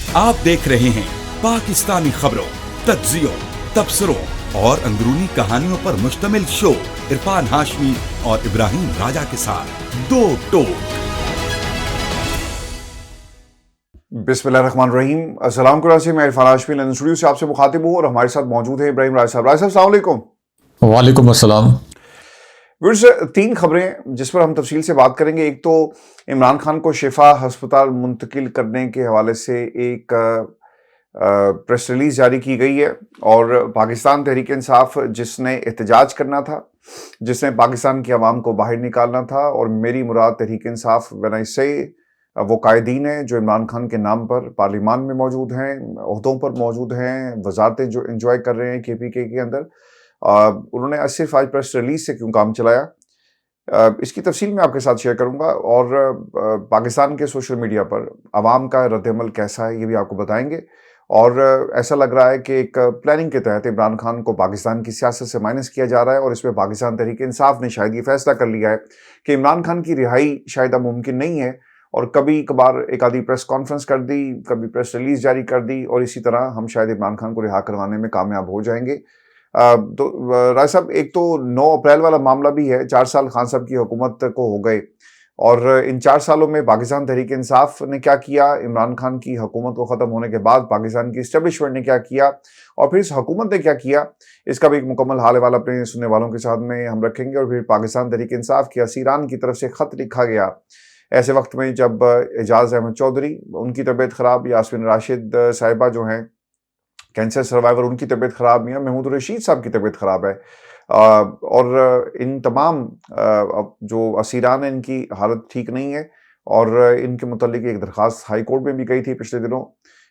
आप देख रहे हैं पाकिस्तानी खबरों, तज्जियों, तबसरों और अंदरूनी कहानियों पर मुश्तमिल शो इरफान हाशमी और इब्राहिम राजा के साथ दो टोक। बिस्मिल्लाहिर्रहमानिर्रहीम। अस्सलाम वालेकुम। मैं इरफान हाशमी लंदन स्टूडियो से आपसे मुखातिब हूँ और हमारे साथ मौजूद है इब्राहिम राजा साहब। राजा साहब, अस्सलाम वालेकुम। वालेकुम अस्सलाम। व्यूअर्स, 3 खबरें जिस पर हम तफसील से बात करेंगे। एक तो इमरान खान को शिफा अस्पताल मुंतकिल करने के हवाले से एक प्रेस रिलीज जारी की गई है और पाकिस्तान तहरीक इंसाफ जिसने एहतजाज करना था, जिसने पाकिस्तान की आवाम को बाहर निकालना था, और मेरी मुराद तहरीक इंसाफ व्हेन आई से वो कायदीन हैं जो इमरान खान के नाम पर पार्लियामान में मौजूद हैं, ओहदों पर मौजूद हैं, वजारतें जो इंजॉय कर रहे हैं KPK के अंदर। उन्होंने सिर्फ आज प्रेस रिलीज से क्यों काम चलाया, इसकी तफसील मैं आपके साथ शेयर करूंगा और पाकिस्तान के सोशल मीडिया पर आवाम का रद्दअमल कैसा है ये भी आपको बताएंगे। और ऐसा लग रहा है कि एक प्लानिंग के तहत इमरान खान को पाकिस्तान की सियासत से माइनस किया जा रहा है और इसमें पाकिस्तान तहरीक इंसाफ ने शायद ये फैसला कर लिया है कि इमरान खान की रिहाई शायद अब मुमकिन नहीं है, और कभी कभार एक आधी प्रेस कॉन्फ्रेंस कर दी, कभी प्रेस रिलीज जारी कर दी, और इसी तरह हम शायद इमरान खान को रिहा करवाने में कामयाब हो जाएंगे। तो राय साहब, एक तो 9 अप्रैल वाला मामला भी है। 4 साल खान साहब की हुकूमत को हो गए और इन 4 सालों में पाकिस्तान तहरीक इंसाफ ने क्या किया, इमरान खान की हुकूमत को ख़त्म होने के बाद पाकिस्तान की इस्टेब्लिशमेंट ने क्या किया, और फिर इस हुकूमत ने क्या किया, इसका भी एक मुकम्मल हाल वाला अपने सुनने वालों के साथ में हम रखेंगे। और फिर पाकिस्तान तहरीक इंसाफ के असीरान की तरफ से ख़त लिखा गया ऐसे वक्त में जब एजाज अहमद चौधरी, उनकी तबीयत ख़राब, यास्मीन राशिद साहिबा जो हैं कैंसर सर्वाइवर, उनकी तबीयत ख़राब, मियां महमूद रशीद साहब की तबीयत ख़राब है, और इन तमाम जो असीरान हैं इनकी हालत ठीक नहीं है, और इनके मुतालिक एक दरख्वास्त हाई कोर्ट में भी गई थी पिछले दिनों।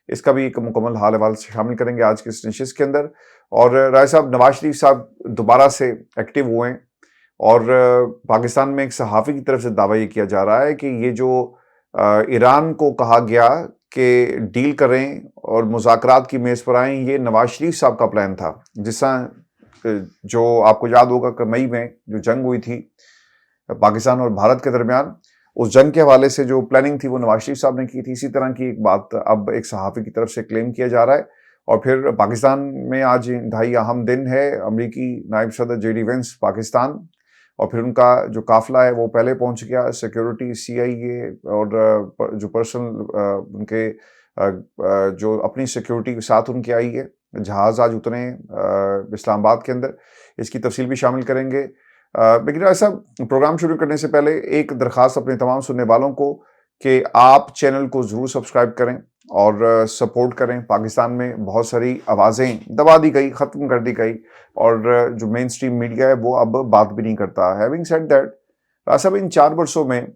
इसका भी एक मुकम्मल हाल हवाल शामिल करेंगे आज के इस नशिस्त के अंदर। और राय साहब, नवाज शरीफ साहब दोबारा से एक्टिव हुए हैं और पाकिस्तान में एक सहाफ़ी की तरफ से दावा ये किया जा रहा है कि ये जो ईरान को कहा गया कि डील करें और मुज़ाकरात की मेज़ पर आएँ, ये नवाज शरीफ साहब का प्लान था। जिस जो आपको याद होगा कि मई में जो जंग हुई थी पाकिस्तान और भारत के दरमियान, उस जंग के हवाले से जो प्लानिंग थी वो नवाज शरीफ साहब ने की थी। इसी तरह की एक बात अब एक सहाफ़ी की तरफ से क्लेम किया जा रहा है। और फिर पाकिस्तान में आज इंतहाई अहम दिन है। अमरीकी नायब सदर JD वेंस पाकिस्तान, और फिर उनका जो काफिला है वो पहले पहुंच गया। सिक्योरिटी CIA और जो पर्सनल उनके जो अपनी सिक्योरिटी के साथ उनकी आई है, जहाज़ आज उतरे इस्लामाबाद के अंदर, इसकी तफसील भी शामिल करेंगे। लेकिन ऐसा प्रोग्राम शुरू करने से पहले एक दरख्वास्त अपने तमाम सुनने वालों को कि आप चैनल को ज़रूर सब्सक्राइब करें और सपोर्ट करें। पाकिस्तान में बहुत सारी आवाज़ें दबा दी गई, ख़त्म कर दी गई, और जो मेन स्ट्रीम मीडिया है वो अब बात भी नहीं करता। हैविंग सेड दैट, राज साहब, इन 4 वर्षों में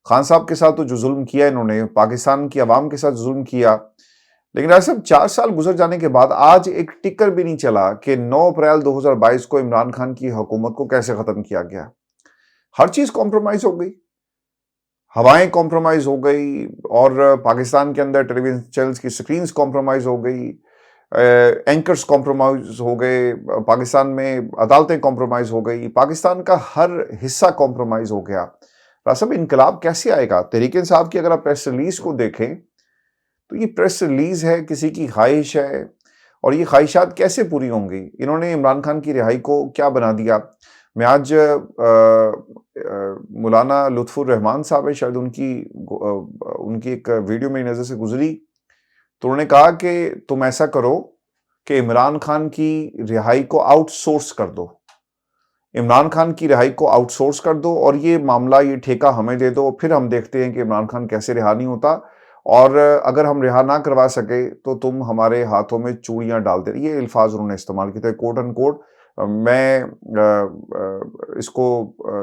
खान साहब के साथ तो जो जुल्म किया इन्होंने, पाकिस्तान की आवाम के साथ जुल्म किया, लेकिन राज साहब 4 साल गुजर जाने के बाद आज एक टिकर भी नहीं चला कि 9 अप्रैल 2022 को इमरान खान की हुकूमत को कैसे ख़त्म किया गया। हर चीज़ कॉम्प्रोमाइज़ हो गई, हवाएं कॉम्प्रोमाइज़ हो गई, और पाकिस्तान के अंदर टेलीविजन चैनल्स की स्क्रीन्स कॉम्प्रोमाइज़ हो गई, एंकर्स कॉम्प्रोमाइज़ हो गए, पाकिस्तान में अदालतें कॉम्प्रोमाइज़ हो गई, पाकिस्तान का हर हिस्सा कॉम्प्रोमाइज़ हो गया। रासब, इनकलाब कैसे आएगा? तहरीक इंसाफ की अगर आप प्रेस रिलीज़ को देखें तो ये प्रेस रिलीज़ है, किसी की ख्वाहिश है, और ये ख्वाहिशात कैसे पूरी होंगी? इन्होंने इमरान खान की रिहाई को क्या बना दिया? मैं आज मौलाना लुत्फुर रहमान साहब है, शायद उनकी एक वीडियो मेरी नज़र से गुजरी, तो उन्होंने कहा कि तुम ऐसा करो कि इमरान खान की रिहाई को आउटसोर्स कर दो, इमरान खान की रिहाई को आउटसोर्स कर दो, और ये मामला, ये ठेका हमें दे दो, फिर हम देखते हैं कि इमरान खान कैसे रिहा नहीं होता, और अगर हम रिहा ना करवा सके तो तुम हमारे हाथों में चूड़ियाँ डाल दे। ये अल्फाज उन्होंने इस्तेमाल किए थे, कोट एंड कोट। मैं इसको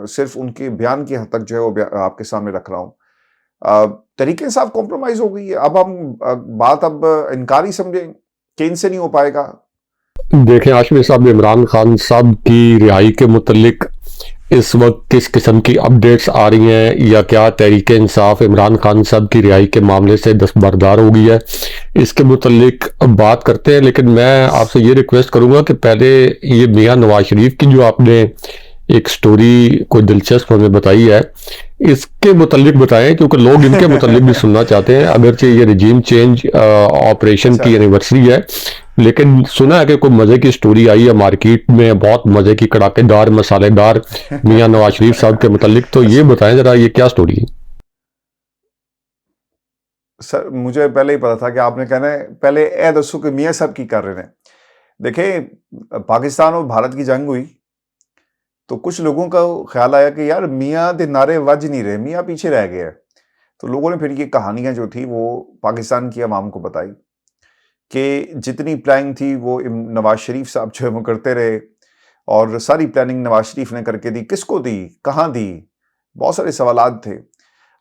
सिर्फ उनके बयान की हद तक जो है वो आपके सामने रख रहा हूँ। तरीके से आप कॉम्प्रोमाइज़ हो गई है। अब हम बात अब इनकारी समझें कि इनसे नहीं हो पाएगा। देखें हाशमी साहब, इमरान खान साहब की रिहाई के मुतल्लिक इस वक्त किस किस्म की अपडेट्स आ रही हैं, या क्या तहरीक इंसाफ इमरान खान साहब की रिहाई के मामले से दस्तबरदार हो गई है, इसके मुतल्लिक बात करते हैं। लेकिन मैं आपसे ये रिक्वेस्ट करूंगा कि पहले ये मियां नवाज शरीफ की जो आपने एक स्टोरी कोई दिलचस्प हमें बताई है, इसके मुतालिक बताएं, क्योंकि लोग इनके मुतालिक भी सुनना चाहते हैं। अगरचे ये रिजीम चेंज ऑपरेशन की एनिवर्सरी है, लेकिन सुना है कि कोई मजे की स्टोरी आई है मार्केट में, बहुत मजे की, कड़ाकेदार, मसालेदार, मियां नवाज शरीफ साहब के मुतालिक। तो ये बताएं जरा, ये क्या स्टोरी है? सर मुझे पहले ही पता था कि आपने कहना है, पहले ए दसो कि मियाँ साहब की कर रहे हैं। देखें, पाकिस्तान और भारत की जंग हुई तो कुछ लोगों का ख्याल आया कि यार मियाँ दे नारे वज नहीं रहे, मियाँ पीछे रह गए। तो लोगों ने फिर ये कहानियां जो थी वो पाकिस्तान की आवाम को बताई कि जितनी प्लानिंग थी वो नवाज शरीफ साहब जो है वो करते रहे, और सारी प्लानिंग नवाज शरीफ ने करके दी। किसको दी, कहाँ दी, बहुत सारे सवालात थे।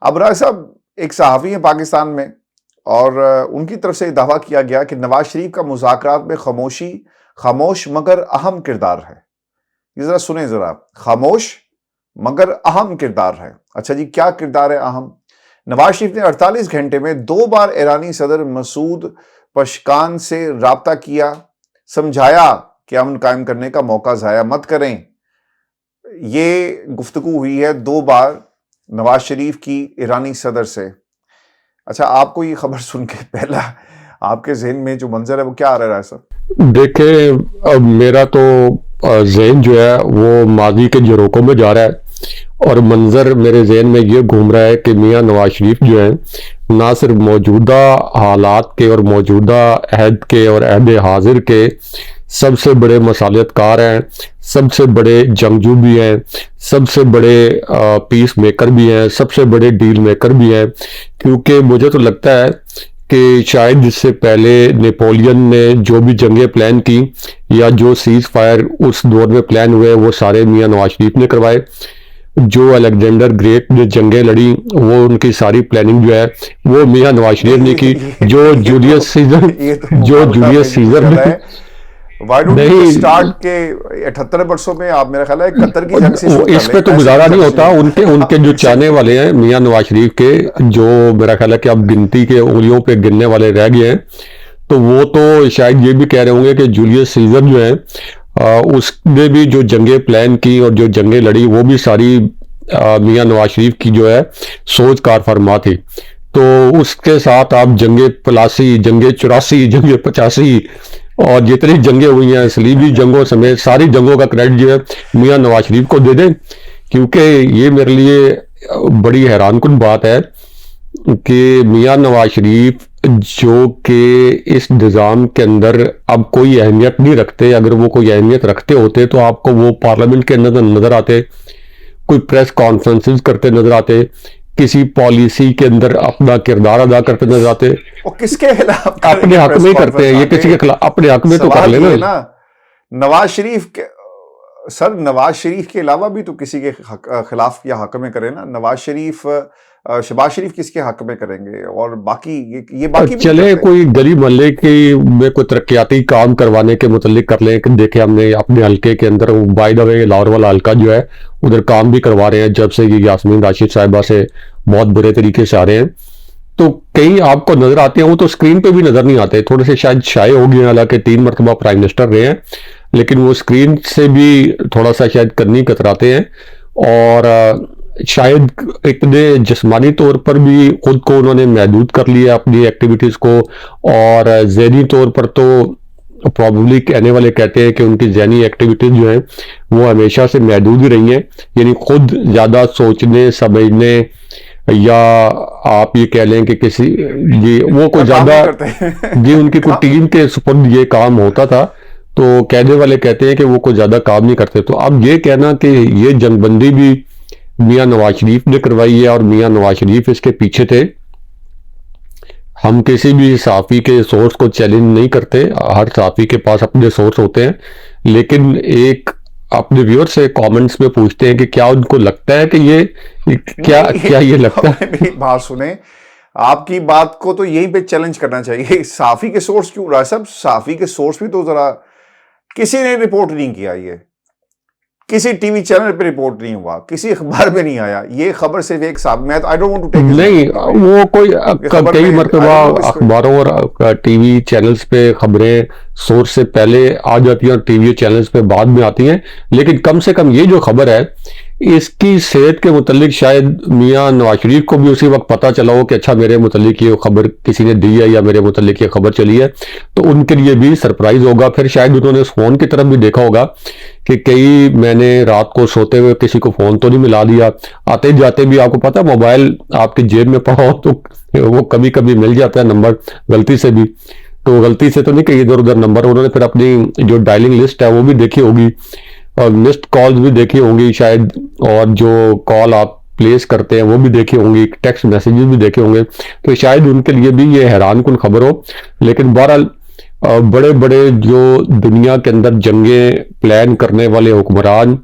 अब राय साहब एक सहाफ़ी हैं पाकिस्तान में, और उनकी तरफ से दावा किया गया कि नवाज शरीफ का मुज़ाकरात में खामोश मगर अहम किरदार है। ये ज़रा सुने ज़रा, खामोश मगर अहम किरदार है। अच्छा जी, क्या किरदार है अहम? नवाज शरीफ ने 48 घंटे में 2 बार ईरानी सदर मसूद पशकान से राब्ता किया, समझाया कि अमन कायम करने का मौका ज़ाया मत करें। ये गुफ्तगू हुई है 2 बार नवाज शरीफ की ईरानी सदर से। अच्छा, आपको ये खबर सुन के पहला आपके जहन में जो मंजर है वो क्या आ रहा है सर? देखे, अब मेरा तो जहन जो है वो माजी के झरोकों में जा रहा है, और मंजर मेरे जहन में ये घूम रहा है कि मियां नवाज शरीफ जो है ना सिर्फ मौजूदा हालात के और मौजूदा अहद के और अहद हाजिर के सबसे बड़े मसालतकार हैं, सबसे बड़े जंगजू भी हैं, सबसे बड़े पीस मेकर भी हैं, सबसे बड़े डील मेकर भी हैं। क्योंकि मुझे तो लगता है कि शायद इससे पहले नेपोलियन ने जो भी जंगें प्लान की या जो सीज फायर उस दौर में प्लान हुए वो सारे मियां नवाज शरीफ ने करवाए। जो अलेक्जेंडर ग्रेट ने जंगें लड़ी वो उनकी सारी प्लानिंग जो है वो मियां नवाज शरीफ ने की। जो जूलियस सीजर ने नहीं स्टार्ट के 78 वर्षों में, आप मेरा ख्याल है कतर की जंग से इस पे तो गुजारा नहीं होता। उनके जो चाहने वाले हैं मियां नवाज शरीफ के, जो मेरा ख्याल है कि अब गिनती के उंगलियों पे गिनने वाले रह गए हैं, तो वो तो शायद ये भी कह रहे होंगे कि जूलियस सीजर जो है उसने भी जो जंगें प्लान की और जो जंगें लड़ी वो भी सारी मियां नवाज शरीफ की जो है सोच कार फरमा थी। तो उसके साथ आप जंगे 85, जंगे 84, जंगे 85 और जितनी जंगें हुई हैं सलीबी जंगों समेत सारी जंगों का क्रेडिट जो है मियां नवाज शरीफ को दे दें। क्योंकि ये मेरे लिए बड़ी हैरानकुन बात है कि मियां नवाज शरीफ जो कि इस निज़ाम के अंदर अब कोई अहमियत नहीं रखते, अगर वो कोई अहमियत रखते होते तो आपको वो पार्लियामेंट के अंदर नजर आते, कोई प्रेस कॉन्फ्रेंसेस करते नजर आते, किसी पॉलिसी के अंदर अपना किरदार अदा करते नजर आते। और किसके खिलाफ? अपने हक में ही करते हैं, ये किसी के खिलाफ, अपने हक में तो कर लेना ना। नवाज शरीफ के सर, नवाज शरीफ के अलावा भी तो किसी के खिलाफ या हक में करे ना। नवाज शरीफ, शहबाज शरीफ किसके हक में करेंगे? और बाकी ये बाकी चले कोई गली मोहल्ले की में कोई तरक्याती काम करवाने के मुतल्लिक कर लें। देखे हमने अपने हल्के के अंदर, बाय द वे लाहौर वाला हल्का जो है उधर काम भी करवा रहे हैं जब से ये यास्मीन राशिद साहिबा से बहुत बुरे तरीके से आ रहे हैं। तो कई आपको नजर आते हैं, वो तो स्क्रीन पे भी नजर नहीं आते, थोड़े से शायद शाये हो गए, हालांकि 3 मरतबा प्राइम मिनिस्टर रहे हैं, लेकिन वो स्क्रीन से भी थोड़ा सा शायद करनी कतराते हैं। और शायद इतने जिस्मानी तौर पर भी खुद को उन्होंने महदूद कर लिया अपनी एक्टिविटीज को, और ज़हनी तौर पर तो प्रॉब्लली कहने वाले कहते हैं कि उनकी ज़हनी एक्टिविटीज जो है वो हमेशा से महदूद ही रही हैं। यानी खुद ज़्यादा सोचने समझने, या आप ये कह लें कि किसी ये वो कोई ज़्यादा ये उनकी कोई टीम के सुपुर्द ये काम होता था, तो कहने वाले कहते हैं कि वो कोई ज़्यादा काम नहीं करते। तो अब ये कहना कि ये जंगबंदी भी मियां नवाज शरीफ ने करवाई है और मियां नवाज शरीफ इसके पीछे थे, हम किसी भी सहाफ़ी के सोर्स को चैलेंज नहीं करते, हर सहाफ़ी के पास अपने सोर्स होते हैं। लेकिन एक अपने व्यूअर से कमेंट्स में पूछते हैं कि क्या उनको लगता है कि ये क्या ये लगता है? मेरी बात सुने, आपकी बात को तो यहीं पे चैलेंज करना चाहिए। सहाफ़ी के सोर्स क्यों रहा है? सब सहाफ़ी के सोर्स भी तो जरा, किसी ने रिपोर्ट नहीं किया, ये किसी टीवी चैनल पे रिपोर्ट नहीं हुआ, किसी अखबार में नहीं आया, ये खबर सिर्फ एक साहब, मैं I don't want to take नहीं, वो कोई खबर कई में मरतबा आई डोंट नो अखबारों और टीवी चैनल्स पे खबरें सोर्स से पहले आ जाती हैं और टीवी चैनल्स पे बाद में आती हैं, लेकिन कम से कम ये जो खबर है इसकी सेहत के मुतालिक शायद मियां नवाज शरीफ को भी उसी वक्त पता चला हो कि अच्छा मेरे मुतालिक ये खबर किसी ने दी है या मेरे मुतालिक ये खबर चली है, तो उनके लिए भी सरप्राइज होगा। फिर शायद उन्होंने उस फोन की तरफ भी देखा होगा कि कई मैंने रात को सोते हुए किसी को फोन तो नहीं मिला दिया, आते जाते भी आपको पता मोबाइल आपके जेब में पड़ा हो तो वो कभी कभी मिल जाता है नंबर गलती से भी, तो गलती से तो नहीं कि इधर उधर नंबर, उन्होंने फिर अपनी जो डायलिंग लिस्ट है वो भी देखी होगी और मिस्ड कॉल्स भी देखी होंगी शायद, और जो कॉल आप प्लेस करते हैं वो भी देखी होंगी, टेक्स्ट मैसेजेस भी देखे होंगे, तो शायद उनके लिए भी ये हैरान कुन खबर हो। लेकिन बहरहाल बड़े बड़े जो दुनिया के अंदर जंगें प्लान करने वाले हुक्मरान,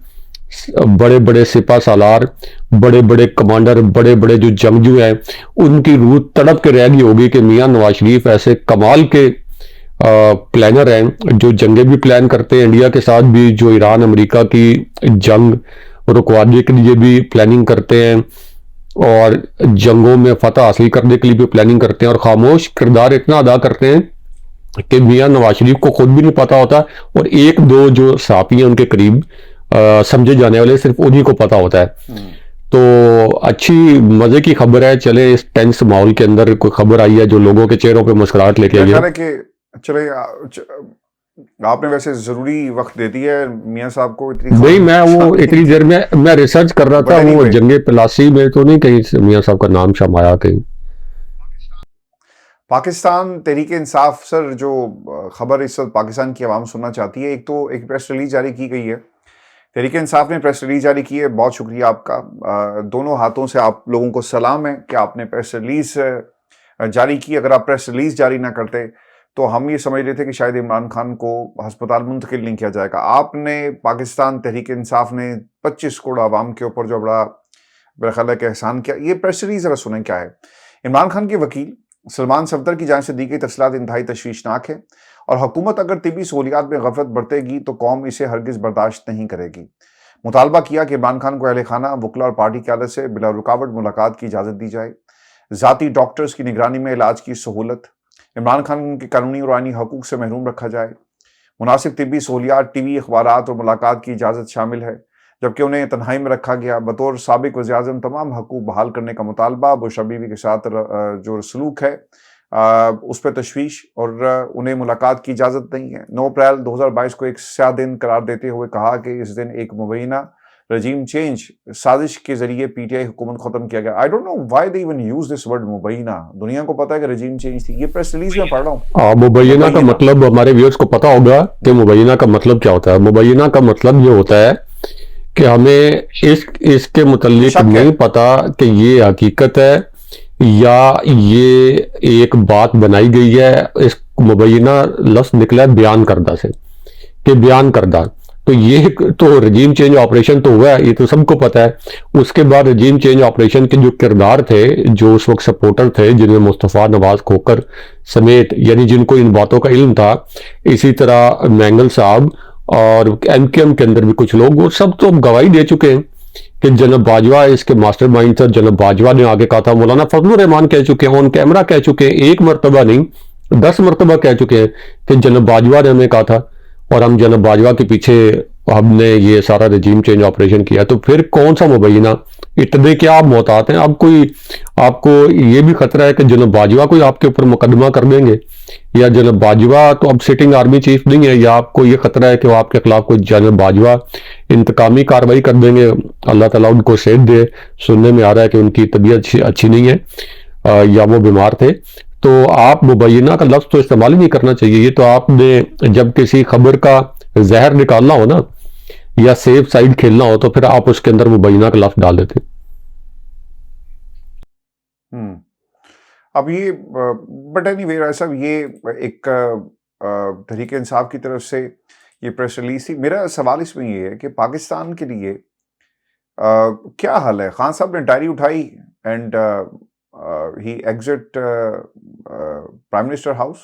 बड़े बड़े सिपा सालार, बड़े बड़े कमांडर, बड़े बड़े जो जंगजू हैं, उनकी रूह तड़प के रह गई होगी कि मियां नवाज शरीफ ऐसे कमाल के प्लानर हैं जो जंगें भी प्लान करते हैं इंडिया के साथ भी, जो ईरान अमेरिका की जंग रुकवाने के लिए भी प्लानिंग करते हैं और जंगों में फतह हासिल करने के लिए भी प्लानिंग करते हैं, और खामोश किरदार इतना अदा करते हैं कि मियां नवाज शरीफ को खुद भी नहीं पता होता और एक दो जो साथी हैं उनके करीब समझे जाने वाले सिर्फ उन्हीं को पता होता है। तो अच्छी मजे की खबर है, चले इस टेंस माहौल के अंदर कोई खबर आई है जो लोगों के चेहरों पे मुस्कुराहट लेके आई है। चले आपने वैसे जरूरी वक्त दे दिया है मियां साहब को, इतनी नहीं मैं वो इतनी देर में मैं रिसर्च कर रहा था, वो जंगे प्लासी में तो नहीं कहीं मियां साहब का नाम शाम आया कहीं। पाकिस्तान तहरीक इंसाफ सर, जो खबर इस वक्त पाकिस्तान की आवाम सुनना चाहती है, एक तो एक प्रेस रिलीज जारी की गई है, तहरीक इंसाफ ने प्रेस रिलीज जारी की है, बहुत शुक्रिया आपका, दोनों हाथों से आप लोगों को सलाम है कि आपने प्रेस रिलीज जारी की। अगर आप प्रेस रिलीज जारी ना करते तो हम ये समझ रहे थे कि शायद इमरान खान को अस्पताल मुंतकिल नहीं किया जाएगा। आपने पाकिस्तान तहरीक इंसाफ ने 25 करोड़ आवाम के ऊपर जो बड़ा मेरा ख्याल है कि एहसान किया। ये प्रेस रिलीज जरा सुने क्या है। इमरान खान के वकील सलमान सफदर की जानिब से दी गई तफसीलात इंतहाई तशवीशनाक है और हुकूमत अगर तिबी सहूलियात में गफलत बरतेगी तो कौम इसे हरगिज बर्दाश्त नहीं करेगी। मुतालबा किया कि इमरान खान को अहले खाना, वकला और पार्टी क़यादत से बिला रुकावट मुलाकात की इजाज़त दी जाए। ज़ाती डॉक्टर्स की निगरानी में इलाज की सहूलत। इमरान खान के कानूनी और आइनी हकूक़ से महरूम रखा जाए। मुनासिब तिब्बी सहूलियात, टीवी, अखबारात और मुलाकात की इजाज़त शामिल है, जबकि उन्हें तन्हाई में रखा गया। बतौर साबिक वज़ीर-ए-आज़म तमाम हकूक़ बहाल करने का मुतालबा। बुश बीवी के साथ जो सलूक है उस पर तशवीश और उन्हें मुलाकात की इजाज़त नहीं है। 9 अप्रैल 2022 को एक स्याह दिन करार देते हुए कहा कि इस दिन एक मुबैना रजीम चेंज साजिश के जरिए पीटीआई हुकूमत खत्म किया गया। I don't know why they even use this word मुबैना। दुनिया को पता है कि रजीम चेंज थी। ये प्रेस रिलीज में पढ़ रहा हूँ। मुबैना का मतलब हमारे व्यूअर्स को पता होगा कि मुबैना का मतलब क्या होता है। मुबैना का मतलब ये होता है कि हमें इसके मुतालिक नहीं पता कि ये हकीकत है या ये एक बात बनाई गई है। इस मुबैना लफ्ज निकला है बयान करदा से, कि बयान करदा, तो ये तो रजीम चेंज ऑपरेशन तो हुआ है, ये तो सबको पता है। उसके बाद रजीम चेंज ऑपरेशन के जो किरदार थे, जो उस वक्त सपोर्टर थे, जिनमें मुस्तफ़ा नवाज खोकर समेत, यानी जिनको इन बातों का इल्म था, इसी तरह मैंगल साहब और एमकेएम के अंदर भी कुछ लोग, वो सब तो गवाही दे चुके हैं कि जनब बाजवा इसके मास्टरमाइंड था। जनब बाजवा ने आगे कहा था, मौलाना फजलुर रहमान कह चुके हैं, ऑन कैमरा कह चुके हैं, एक मरतबा नहीं 10 मरतबा कह चुके हैं कि जनब बाजवा ने हमें कहा था और हम जनब बाजवा के पीछे हमने ये सारा रजीम चेंज ऑपरेशन किया। तो फिर कौन सा मुबैना, इतने क्या आप मोहतात हैं? अब कोई आपको ये भी खतरा है कि जनब बाजवा कोई आपके ऊपर मुकदमा कर देंगे, या जनब बाजवा तो अब सिटिंग आर्मी चीफ नहीं है, या आपको ये खतरा है कि वो आपके खिलाफ कोई जनब बाजवा इंतकामी कार्रवाई कर देंगे। अल्लाह ताला उनको सेहत दे। सुनने में आ रहा है कि उनकी तबीयत अच्छी नहीं है या वो बीमार थे। तो आप मुबैना का लफ्ज तो इस्तेमाल ही नहीं करना चाहिए। ये तो आपने जब किसी खबर का जहर निकालना हो ना, या सेफ साइड खेलना हो, तो फिर आप उसके अंदर मुबैना का लफ्ज डाल देते। अब ये बट एनीवे ऐसा ये एक तहरीक इंसाफ की तरफ से ये प्रेस रिलीज थी। मेरा सवाल इसमें ये है कि पाकिस्तान के लिए क्या हाल है। खान साहब ने डायरी उठाई and he exit prime minister house.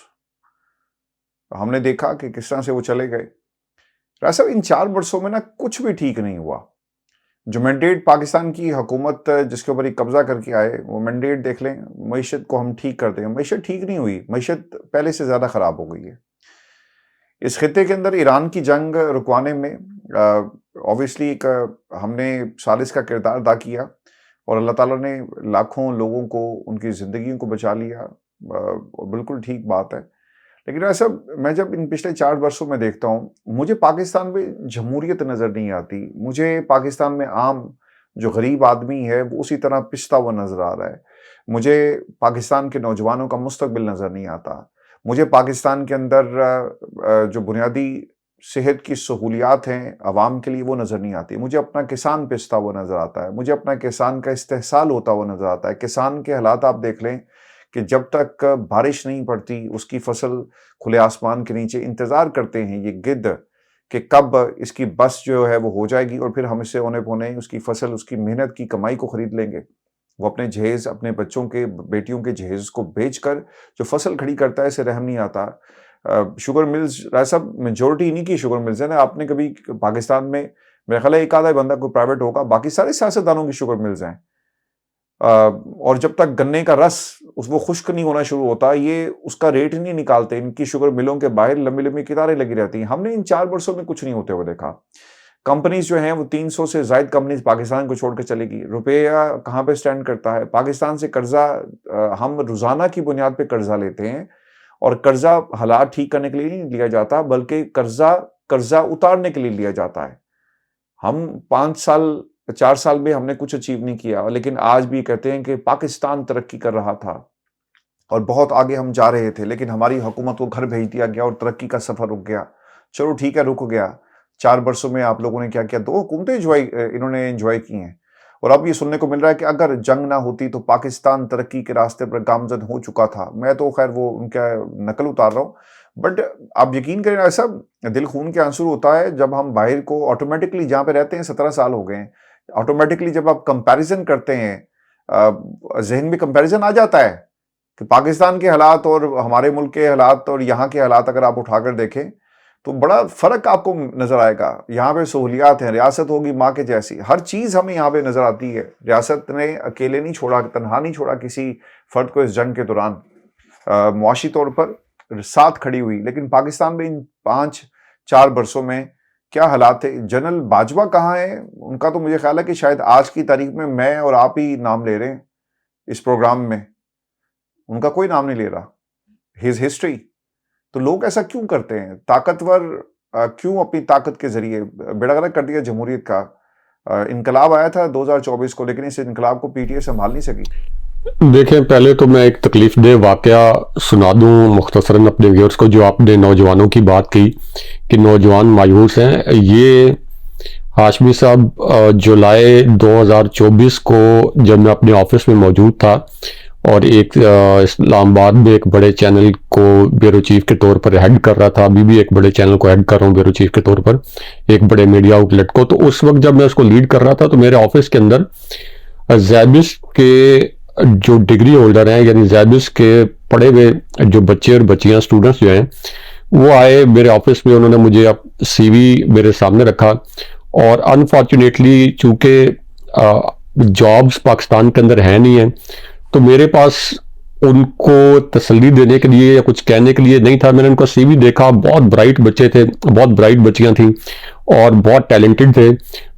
हमने देखा कि किस तरह से वो चले गए। राजा साहब इन 4 वर्षों में ना कुछ भी ठीक नहीं हुआ। जो मैंडेट पाकिस्तान की हुकूमत जिसके ऊपर कब्जा करके आए, वो मैंडेट देख लें, मईशत को हम ठीक कर दें। मईशत ठीक नहीं हुई, मईशत पहले से ज़्यादा ख़राब हो गई है। इस खित्ते के अंदर ईरान की जंग रुकवाने में ऑब्वियसली हमने सालिस का किरदार अदा किया और अल्लाह ताला ने लाखों लोगों को, उनकी ज़िंदगियों को बचा लिया। बिल्कुल ठीक बात है। लेकिन ऐसा मैं जब इन पिछले 4 वर्षों में देखता हूँ, मुझे पाकिस्तान में जमहूरियत नज़र नहीं आती। मुझे पाकिस्तान में आम जो गरीब आदमी है वो उसी तरह पिसता हुआ नज़र आ रहा है। मुझे पाकिस्तान के नौजवानों का मुस्तकबिल नज़र नहीं आता। मुझे पाकिस्तान के अंदर जो बुनियादी सेहत की सहूलियात हैं आवाम के लिए, वो नज़र नहीं आती। मुझे अपना किसान पिसता हुआ नज़र आता है। मुझे अपना किसान का इस्तेहसाल होता हुआ नज़र आता है। किसान के हालात आप देख लें कि जब तक बारिश नहीं पड़ती, उसकी फसल खुले आसमान के नीचे इंतज़ार करते हैं ये गिद्ध कि कब इसकी बस जो है वो हो जाएगी और फिर हम इससे औने पौने उसकी फसल, उसकी मेहनत की कमाई को ख़रीद लेंगे। वो अपने जहेज़, अपने बच्चों के, बेटियों के जहेज़ को बेचकर जो फसल खड़ी करता है, इसे रहम नहीं आता। शुगर मिल्स, राय साहब, मेजोरिटी इन्हीं की शुगर मिल्स है ना। आपने कभी पाकिस्तान में, मेरा ख्याल है एक आधा बंदा कोई प्राइवेट होगा, बाकी सारे सियासतदानों की शुगर मिल्स हैं। और जब तक गन्ने का रस वो खुश्क नहीं होना शुरू होता, ये उसका रेट नहीं निकालते। इनकी शुगर मिलों के बाहर लंबी लंबी कतारें लगी रहती हैं। हमने इन 4 वर्षों में कुछ नहीं होते हुए देखा। कंपनीज जो हैं वो 300 से ज़ायद कंपनीज पाकिस्तान को छोड़कर चलेगी। रुपया कहाँ पे स्टैंड करता है? पाकिस्तान से कर्जा हम रोज़ाना की बुनियाद पे कर्जा लेते हैं और कर्जा हालात ठीक करने के लिए नहीं लिया जाता, बल्कि कर्जा उतारने के लिए लिया जाता है। हम 4 साल में हमने कुछ अचीव नहीं किया, लेकिन आज भी कहते हैं कि पाकिस्तान तरक्की कर रहा था और बहुत आगे हम जा रहे थे, लेकिन हमारी हुकूमत को घर भेज दिया गया और तरक्की का सफ़र रुक गया। चलो ठीक है, रुक गया। 4 वर्षों में आप लोगों ने क्या किया? 2 हुकूमतें इन्होंने एंजॉय की हैं और अब ये सुनने को मिल रहा है कि अगर जंग ना होती तो पाकिस्तान तरक्की के रास्ते पर गामजन हो चुका था। मैं तो खैर वो उनका नकल उतार रहा हूँ, बट आप यकीन करें ऐसा दिल खून के आंसू होता है जब हम बाहर को ऑटोमेटिकली, जहाँ पे रहते हैं 17 साल हो गए हैं, ऑटोमेटिकली जब आप कंपैरिजन करते हैं, जहन में कंपैरिजन आ जाता है कि पाकिस्तान के हालात और हमारे मुल्क के हालात और यहाँ के हालात अगर आप उठाकर देखें तो बड़ा फ़र्क आपको नज़र आएगा। यहाँ पे सहूलियात हैं, रियासत होगी माँ के जैसी, हर चीज़ हमें यहाँ पे नज़र आती है। रियासत ने अकेले नहीं छोड़ा, तनहा नहीं छोड़ा किसी फ़र्द को इस जंग के दौरान, मुआशी तौर पर साथ खड़ी हुई। लेकिन पाकिस्तान में इन 5-4 वर्षों में क्या हालात थे? जनरल बाजवा कहाँ है? उनका तो मुझे ख्याल है कि शायद आज की तारीख में मैं और आप ही नाम ले रहे हैं इस प्रोग्राम में, उनका कोई नाम नहीं ले रहा। His history. तो लोग ऐसा क्यों करते हैं? ताकतवर क्यों अपनी ताकत के जरिए बेड़ा गर्क कर दिया जमहूरियत का? इनकलाब आया था 2024 को, लेकिन इस इनकलाब को पीटीआई संभाल नहीं सकी। देखें, पहले तो मैं एक तकलीफदेह वाकया सुना दूं मुख्तसरन अपने व्यूअर्स को। जो आपने नौजवानों की बात की कि नौजवान मायूस हैं, ये हाशमी साहब जुलाई 2024 को जब मैं अपने ऑफिस में मौजूद था और एक इस्लामाबाद में एक बड़े चैनल को ब्यूरो चीफ के तौर पर हेड कर रहा था, अभी भी एक बड़े चैनल को हेड कर रहा हूँ ब्यूरो चीफ के तौर पर, एक बड़े मीडिया आउटलेट को। तो उस वक्त जब मैं उसको लीड कर रहा था तो मेरे ऑफिस के अंदर ज़ैबिस के जो डिग्री होल्डर हैं, यानी ज़ैबिस के पढ़े हुए जो बच्चे और बच्चियां, स्टूडेंट्स जो हैं, वो आए मेरे ऑफिस में। उन्होंने मुझे अब CV मेरे सामने रखा और अनफॉर्चुनेटली चूँकि जॉब्स पाकिस्तान के अंदर है नहीं है, तो मेरे पास उनको तसल्ली देने के लिए या कुछ कहने के लिए नहीं था। मैंने उनका CV देखा, बहुत ब्राइट बच्चे थे, बहुत ब्राइट बच्चियां थीं और बहुत टैलेंटेड थे।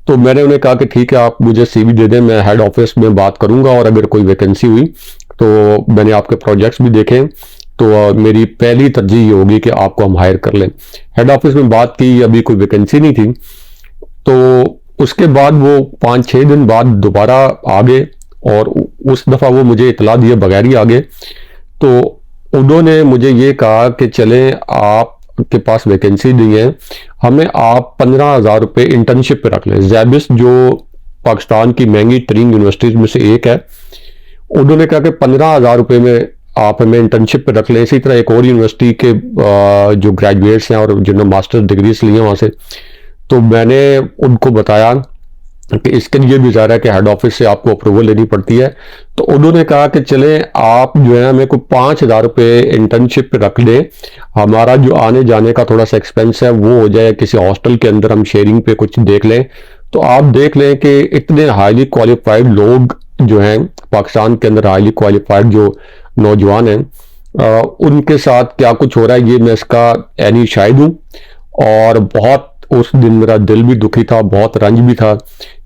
तो मैंने उन्हें कहा कि ठीक है, आप मुझे CV दे दें, मैं हेड ऑफिस में बात करूंगा और अगर कोई वैकेंसी हुई तो मैंने आपके प्रोजेक्ट्स भी देखे, तो मेरी पहली तरजीह ये होगी कि आपको हम हायर कर लें। हेड ऑफिस में बात की, अभी कोई वैकेंसी नहीं थी। तो उसके बाद वो 5-6 दिन बाद दोबारा आ गए और उस दफ़ा वो मुझे इतला दिए बगैर ही आ गए। तो उन्होंने मुझे ये कहा कि चलें, आपके पास वैकेंसी नहीं है, हमें आप 15,000 रुपये इंटर्नशिप पे रख लें। ज़ैबिस जो पाकिस्तान की महंगी तरीन यूनिवर्सिटीज़ में से एक है, उन्होंने कहा कि 15,000 रुपये में आप हमें इंटर्नशिप पे रख लें। इसी तरह एक और यूनिवर्सिटी के जो ग्रेजुएट्स हैं और जिन्होंने मास्टर डिग्रीज ली हैं वहाँ से, तो मैंने उनको बताया कि इसके लिए भी ज़ाहिर है कि हेड ऑफिस से आपको अप्रूवल लेनी पड़ती है। तो उन्होंने कहा कि चले आप जो है हमें को 5,000 रुपये इंटर्नशिप पे रख दें, हमारा जो आने जाने का थोड़ा सा एक्सपेंस है वो हो जाए, किसी हॉस्टल के अंदर हम शेयरिंग पे कुछ देख लें। तो आप देख लें कि इतने हाईली क्वालिफाइड लोग जो हैं पाकिस्तान के अंदर, हाईली क्वालिफाइड जो नौजवान हैं, उनके साथ क्या कुछ हो रहा है, ये मैं इसका यानी शाहिद हूँ। और बहुत उस दिन मेरा दिल भी दुखी था, बहुत रंज भी था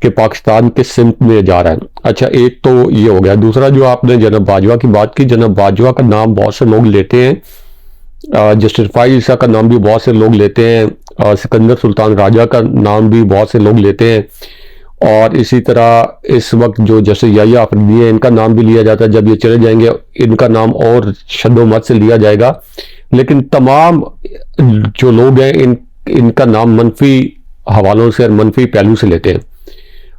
कि पाकिस्तान किस सिमत में जा रहा है। अच्छा, एक तो ये हो गया। दूसरा, जो आपने जनाब बाजवा की बात की, जनाब बाजवा का नाम बहुत से लोग लेते हैं, जस्टिस फाइज ईसा का नाम भी बहुत से लोग लेते हैं, सिकंदर सुल्तान राजा का नाम भी बहुत से लोग लेते हैं, और इसी तरह इस वक्त जो जैसे याया अफरीदी है, इनका नाम भी लिया जाता है। जब ये चले जाएंगे इनका नाम और शद्दोमत से लिया जाएगा। लेकिन तमाम जो लोग हैं इनका नाम मनफी हवालों से और मनफी पहलू से लेते हैं।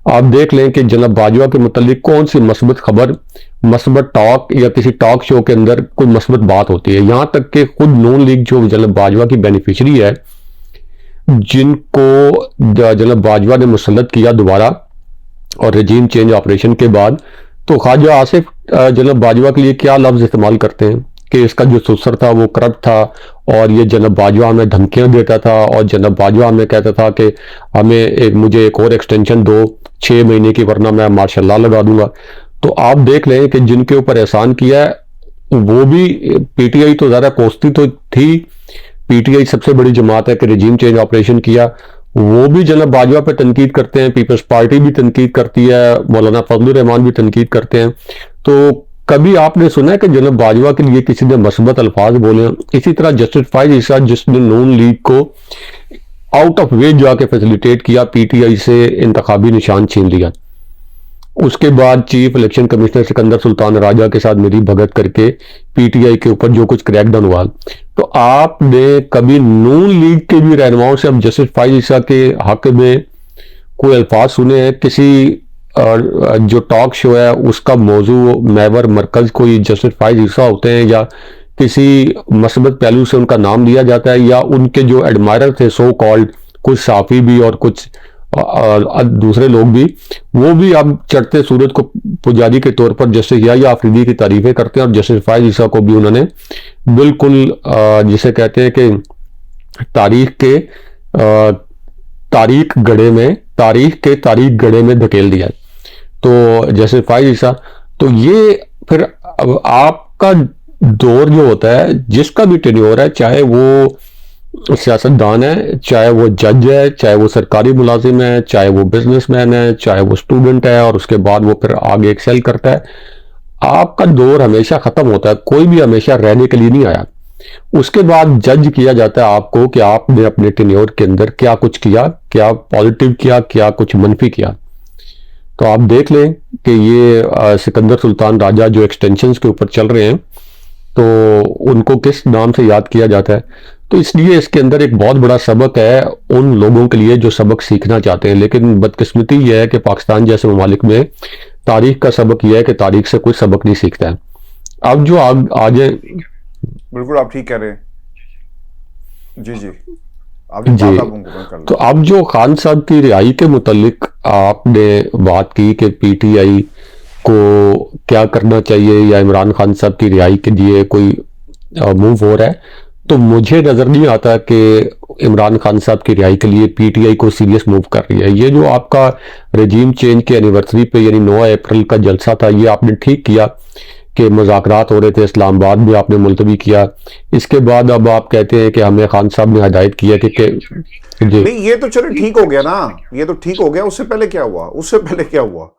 आप देख लें कि जनाब बाजवा के मुतालिक कौन सी मस्बत खबर, मस्बत टॉक या किसी टॉक शो के अंदर कोई मस्बत बात होती है। यहां तक कि खुद नून लीग जो जनाब बाजवा की बेनिफिशरी है, जिनको जनाब बाजवा ने मुसल्लत किया दोबारा और रजीम चेंज ऑपरेशन के बाद, तो ख्वाजा आसिफ जनाब बाजवा के लिए क्या लफ्ज इस्तेमाल करते हैं कि इसका जो सुसर था वो करप्ट था, और ये जनाब बाजवा हमें धमकियां देता था, और जनाब बाजवा हमें कहता था कि मुझे एक और एक्सटेंशन दो 6 महीने की, वरना मैं मार्शल लगा दूंगा। तो आप देख लें कि जिनके ऊपर एहसान किया है वो भी पीटीआई तो ज़्यादा कोसती तो थी, पीटीआई सबसे बड़ी जमात है कि रजीम चेंज ऑपरेशन किया, वो भी जनाब बाजवा पे तनकीद करते हैं, पीपल्स पार्टी भी तनकीद करती है, मौलाना फजलुर रहमान भी तनकीद करते हैं। तो कभी आपने सुना है कि जनाब बाजवा के लिए किसी ने मस्बत अल्फाज बोले? इसी तरह जस्टिस फाइज ईसा, जिसने नून लीग को आउट ऑफ वे जाके फैसिलिटेट किया, पीटीआई से इंतखाबी निशान छीन लिया, उसके बाद chief election commissioner Sikandar Sultan Raja के साथ मेरी भगत करके पीटीआई के ऊपर जो कुछ क्रैकडाउन हुआ, तो आपने कभी नून लीग के भी रहनुमाओं से अब जस्टिस फाइज ईसा के हक में कोई अल्फाज सुने हैं? किसी जो टॉक शो है उसका मौजू महवर मरकज कोई जस्टिस फाइज ईसा होते हैं, या किसी मस्बत पहलू से उनका नाम लिया जाता है, या उनके जो एडमायरर थे सो कॉल्ड, कुछ साफी भी और कुछ दूसरे लोग भी, वो भी अब चढ़ते सूरज को पुजारी के तौर पर जैसे याया अफरीदी की तारीफें करते हैं, और जस्टिस फाइज ईसा को भी उन्होंने बिल्कुल जिसे कहते हैं कि तारीख के गड़े में धकेल दिया। तो जैसे फाइज ईसा, तो ये फिर अब आपका दौर जो होता है, जिसका भी टेन्योर है, चाहे वो सियासतदान है, चाहे वो जज है, चाहे वो सरकारी मुलाजिम है, चाहे वो बिजनेसमैन है, चाहे वो स्टूडेंट है, और उसके बाद वो फिर आगे एक्सेल करता है, आपका दौर हमेशा खत्म होता है। कोई भी हमेशा रहने के लिए नहीं आया। उसके बाद जज किया जाता है आपको कि आपने अपने टेन्योर के अंदर क्या कुछ किया, क्या पॉजिटिव किया, क्या कुछ मनफी किया। तो आप देख लें कि ये सिकंदर सुल्तान राजा जो एक्सटेंशंस के ऊपर चल रहे हैं, तो उनको किस नाम से याद किया जाता है? तो इसलिए इसके अंदर एक बहुत बड़ा सबक है उन लोगों के लिए जो सबक सीखना चाहते हैं। लेकिन बदकिस्मती यह है कि पाकिस्तान जैसे ममालिक में तारीख का सबक यह है कि तारीख से कोई सबक नहीं सीखता है। अब जो आगे बिल्कुल आप ठीक कह रहे हैं जी तो अब जो खान साहब की रिहाई के मुतालिक आपने बात की कि पीटीआई को क्या करना चाहिए, या इमरान खान साहब की रिहाई के लिए कोई मूव हो रहा है, तो मुझे नजर नहीं आता कि इमरान खान साहब की रिहाई के लिए पीटीआई को सीरियस मूव कर रही है। ये जो आपका रजीम चेंज के एनिवर्सरी पे यानी 9 अप्रैल का जलसा था, ये आपने ठीक किया कि मुज़ाकरात हो रहे थे, इस्लामाबाद में आपने मुलतवी किया। इसके बाद अब आप कहते हैं कि हमें खान साहब ने हिदायत किया कि जी नहीं, ये तो चलो ठीक हो गया ना, ये तो ठीक हो गया। उससे पहले क्या हुआ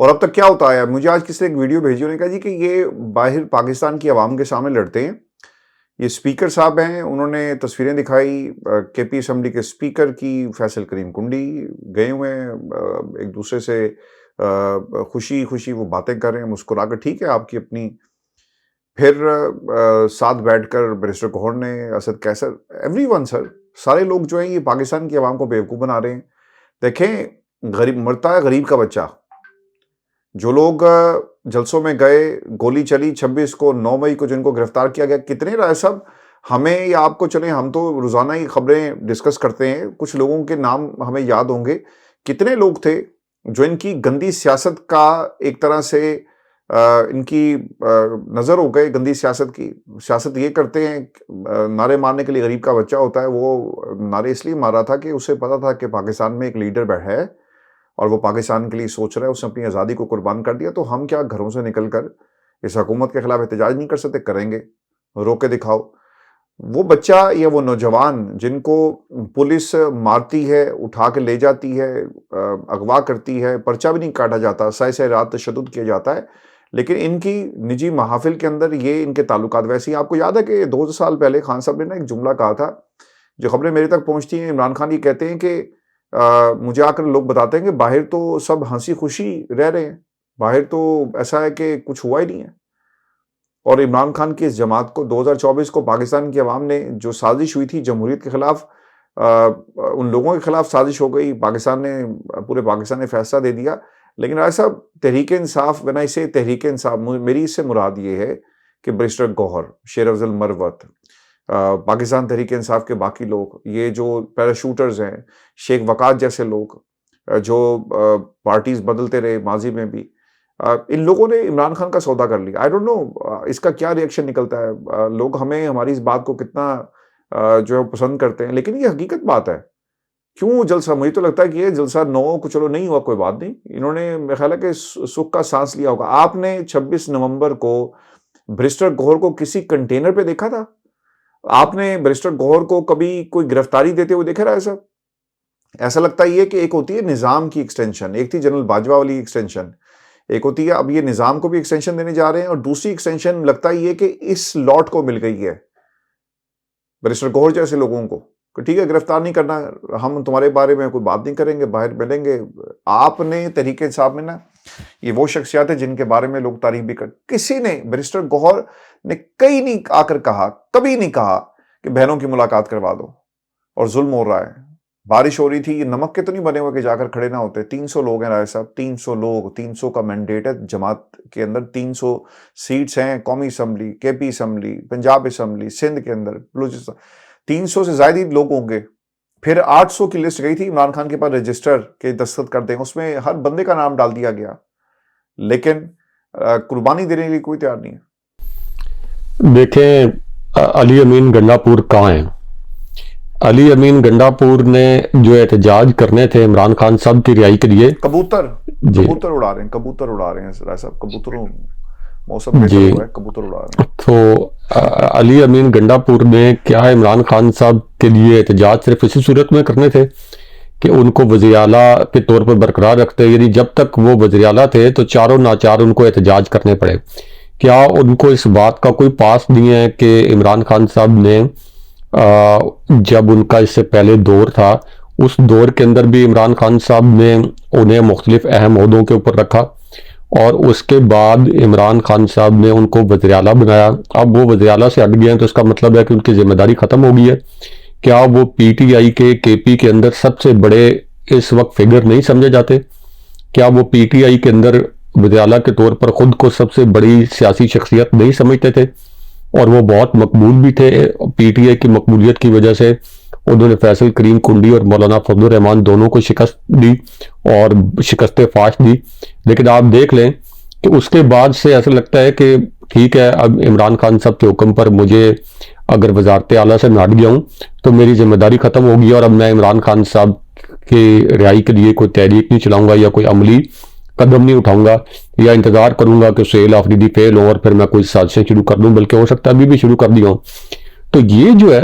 और अब तक क्या होता है? मुझे आज किसी ने एक वीडियो भेजी, उन्होंने कहा जी कि ये बाहर पाकिस्तान की आवाम के सामने लड़ते हैं। ये स्पीकर साहब हैं, उन्होंने तस्वीरें दिखाई केपी असेंबली के स्पीकर की, फैसल करीम कुंडी गए हुए हैं, एक दूसरे से खुशी खुशी वो बातें कर रहे हैं, मुस्कुरा कर। ठीक है, आपकी अपनी। फिर साथ बैठकर बैरिस्टर गौहर ने, असद कैसर, एवरीवन सर, सारे लोग जो हैं ये पाकिस्तान की आवाम को बेवकूफ़ बना रहे हैं। देखें, गरीब मरता है, गरीब का बच्चा। जो लोग जलसों में गए, गोली चली 26 को, 9 मई को जिनको गिरफ्तार किया गया, कितने राय सब हमें या आपको, चलें हम तो रोजाना ही खबरें डिस्कस करते हैं, कुछ लोगों के नाम हमें याद होंगे। कितने लोग थे जो इनकी गंदी सियासत का एक तरह से इनकी नज़र हो गए गंदी सियासत की। सियासत ये करते हैं, नारे मारने के लिए गरीब का बच्चा होता है, वो नारे इसलिए मार रहा था कि उसे पता था कि पाकिस्तान में एक लीडर है और वो पाकिस्तान के लिए सोच रहा है, उसने अपनी आज़ादी को कुर्बान कर दिया, तो हम क्या घरों से निकल कर इस हुकूमत के खिलाफ एहतजाज नहीं कर सकते? करेंगे, रोक के दिखाओ। वो बच्चा या वो नौजवान जिनको पुलिस मारती है, उठा के ले जाती है, अगवा करती है, पर्चा भी नहीं काटा जाता, सह रात तशद्दुद किया जाता है, लेकिन इनकी निजी महाफिल के अंदर ये इनके ताल्लुकात वैसे ही। आपको याद है कि 2 साल पहले खान साहब ने ना एक जुमला कहा था, जो खबरें मेरे तक पहुंचती हैं, इमरान खान ये कहते हैं कि मुझे आकर लोग बताते हैं कि बाहर तो सब हंसी खुशी रह रहे हैं, बाहर तो ऐसा है कि कुछ हुआ ही नहीं है। और इमरान खान की इस जमात को 2024 को पाकिस्तान की आवाम ने जो साजिश हुई थी जमहूरियत के खिलाफ, उन लोगों के खिलाफ साजिश हो गई, पूरे पाकिस्तान ने फैसला दे दिया। लेकिन राय साहब, तहरीक इंसाफ, बना इसे तहरीक इंसाफ, मेरी इससे मुराद ये है कि बैरिस्टर गौहर, शेर अफजल मरवत, पाकिस्तान तहरीक इंसाफ के बाकी लोग, ये जो पैराशूटर्स हैं, शेख वकात जैसे लोग, जो पार्टीज बदलते रहे माजी में भी, इन लोगों ने इमरान खान का सौदा कर लिया। आई डोंट नो इसका क्या रिएक्शन निकलता है, लोग हमारी इस बात को कितना जो है पसंद करते हैं, लेकिन ये हकीकत बात है। क्यों जलसा? मुझे तो लगता है कि ये जलसा 9 को चलो नहीं हुआ, कोई बात नहीं, इन्होंने मेरे ख्याल है कि सुख का सांस लिया होगा। आपने 26 नवंबर को बैरिस्टर गौहर को किसी कंटेनर पे देखा था? आपने बैरिस्टर गौहर को कभी कोई गिरफ्तारी देते हुए देखा रहा? ऐसा लगता ही है कि एक होती है निजाम की एक्सटेंशन, एक थी जनरल बाजवा वाली एक्सटेंशन, एक होती है अब ये निजाम को भी एक्सटेंशन देने जा रहे हैं, और दूसरी एक्सटेंशन लगता ही है कि इस लॉट को मिल गई है बैरिस्टर गौहर जैसे लोगों को, ठीक है गिरफ्तार नहीं करना, हम तुम्हारे बारे में कोई बात नहीं करेंगे, बाहर मिलेंगे। आपने तहरीक इंसाफ में ना, ये वो शख्सियत है जिनके बारे में लोग तारीफ भी कर, किसी ने, बैरिस्टर गौहर ने कहीं नहीं आकर कहा, कभी नहीं कहा कि बहनों की मुलाकात करवा दो, और जुल्म हो रहा है, बारिश हो रही थी, ये नमक के तो नहीं बने हुए कि जाकर खड़े ना होते। 300 लोग हैं राय साहब, 300 लोग, 300 का मैंडेट है जमात के अंदर, 300 सीट्स हैं, कौमी assembly, KP assembly, Punjab assembly, Sindh के अंदर, बलूचिस्तान, 300 से ज्यादा लोग होंगे। फिर 800 की लिस्ट गई थी इमरान खान के पास रजिस्टर के दस्तखत करते हैं, उसमें हर बंदे का नाम डाल दिया गया, लेकिन कुर्बानी देने के लिए कोई तैयार नहीं है। देखें अली अमीन गंडापुर कहाँ हैं? अली अमीन गंडापुर ने जो एहतजाज करने थे इमरान खान साहब की रिहाई के लिए, कबूतर उड़ा रहे हैं, कबूतर उड़ा रहे हैं साहब, कबूतरों मौसम कैसे हुआ है, कबूतर उड़ा रहे हैं। तो अली अमीन गंडापुर ने क्या इमरान खान साहब के लिए एहतजाज सिर्फ इसी सूरत में करने थे कि उनको वज़ीर आला के तौर पर बरकरार रखते, यानी जब तक वो वज़ीर आला थे तो चारों नाचार उनको एहतजाज करने पड़े? क्या उनको इस बात का कोई पास नहीं है कि इमरान खान साहब ने जब उनका इससे पहले दौर था, उस दौर के अंदर भी इमरान खान साहब ने उन्हें मुख्तलिफ अहम ओहदों के ऊपर रखा, और उसके बाद इमरान खान साहब ने उनको वज़ीर आला बनाया। अब वो वज़ीर आला से हट गए हैं तो इसका मतलब है कि उनकी जिम्मेदारी ख़त्म हो गई है। क्या वो पीटीआई के केपी के अंदर सबसे बड़े इस वक्त फिगर नहीं समझे जाते? क्या वो पीटीआई के अंदर वज़ीर आला के तौर पर खुद को सबसे बड़ी सियासी शख्सियत नहीं समझते थे? और वो बहुत मकबूल भी थे। पीटीआई की मकबूलियत की वजह से उन्होंने फैसल करीम कुंडी और मौलाना फजलुर रहमान दोनों को शिकस्त दी और शिकस्त फाश दी। लेकिन आप देख लें कि उसके बाद से ऐसा लगता है कि ठीक है, अब इमरान खान साहब के हुक्म पर मुझे अगर वजारत आला से मैं हट गया हूँ तो मेरी जिम्मेदारी ख़त्म होगी, और अब मैं इमरान खान साहब की रिहाई के लिए कोई तहरीक नहीं चलाऊंगा या कोई अमली कदम नहीं उठाऊंगा या इंतजार करूंगा कि सुहेल आफरीदी फेल हो और फिर मैं कोई साजिशें शुरू कर दूं, बल्कि हो सकता है अभी भी शुरू कर दी हूं। तो ये जो है,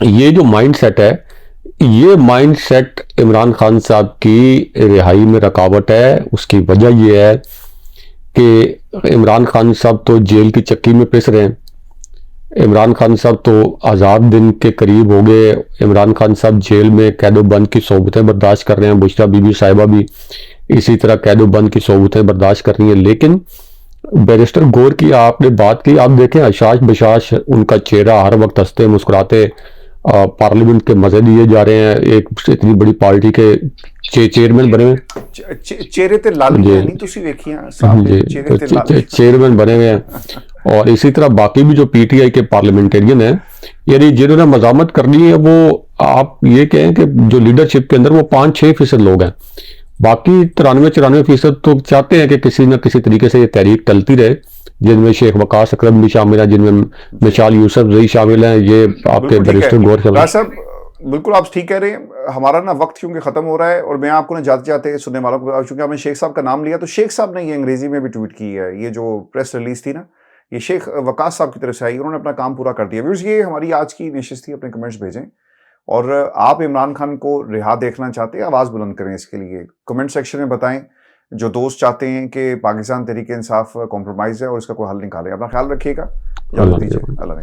ये जो माइंड सेट है, ये माइंड सेट इमरान खान साहब की रिहाई में रुकावट है। उसकी वजह यह है कि इमरान खान साहब तो जेल की चक्की में पिस रहे हैं। इमरान खान साहब तो आज़ाद दिन के करीब हो गए। इमरान खान साहब जेल में कैदो बंद की सोबतें बर्दाश्त कर रहे हैं। बुशरा बीबी साहिबा भी इसी तरह कैदो बंद की सोबतें बर्दाश्त कर रही हैं। लेकिन बैरिस्टर गौहर की आपने बात की, आप देखें अशाश बशाश उनका चेहरा, हर वक्त हंसते मुस्कुराते पार्लियामेंट के मजे लिए जा रहे हैं। एक इतनी बड़ी पार्टी के चेयरमैन बने हुए, चेहरे ते लाल नहीं तुसी देखिए चेयरमैन बने हुए हैं। और इसी तरह बाकी भी जो पीटीआई के पार्लियामेंटेरियन हैं, यानी जिन्होंने मजामत करनी है, वो आप ये कहें कि जो लीडरशिप के अंदर वो 5-6% लोग हैं, बाकी 93-94% तो चाहते हैं कि किसी न किसी तरीके से ये तहरीक टलती रहे, जिनमें शेख वकास अकरम भी शामिल है, जिनमें मिसाल यूसुफ जई शामिल हैं। ये आपके बिल्कुल ठीक बैरिस्टर है गौर समझ राज साहब, बिल्कुल आप ठीक कह रहे हैं। हमारा ना वक्त क्योंकि खत्म हो रहा है और मैं आपको ना जाते जाते सुनने वालों को, चूंकि आपने शेख साहब का नाम लिया, तो शेख साहब ने ये अंग्रेजी में भी ट्वीट की है। ये जो प्रेस रिलीज थी ना, ये शेख वकास साहब की तरफ से आई, उन्होंने अपना काम पूरा कर दिया। व्यूअर्स, ये हमारी आज की नशिस्त थी। अपने कमेंट्स भेजें और आप इमरान खान को रिहा देखना चाहते हैं, आवाज़ बुलंद करें इसके लिए, कमेंट सेक्शन में बताएं। जो दोस्त चाहते हैं कि पाकिस्तान तहरीक इंसाफ कॉम्प्रोमाइज़ है और इसका कोई हल निकाले। अपना ख्याल रखिएगा, इजाज़त दीजिए, अल्लाह।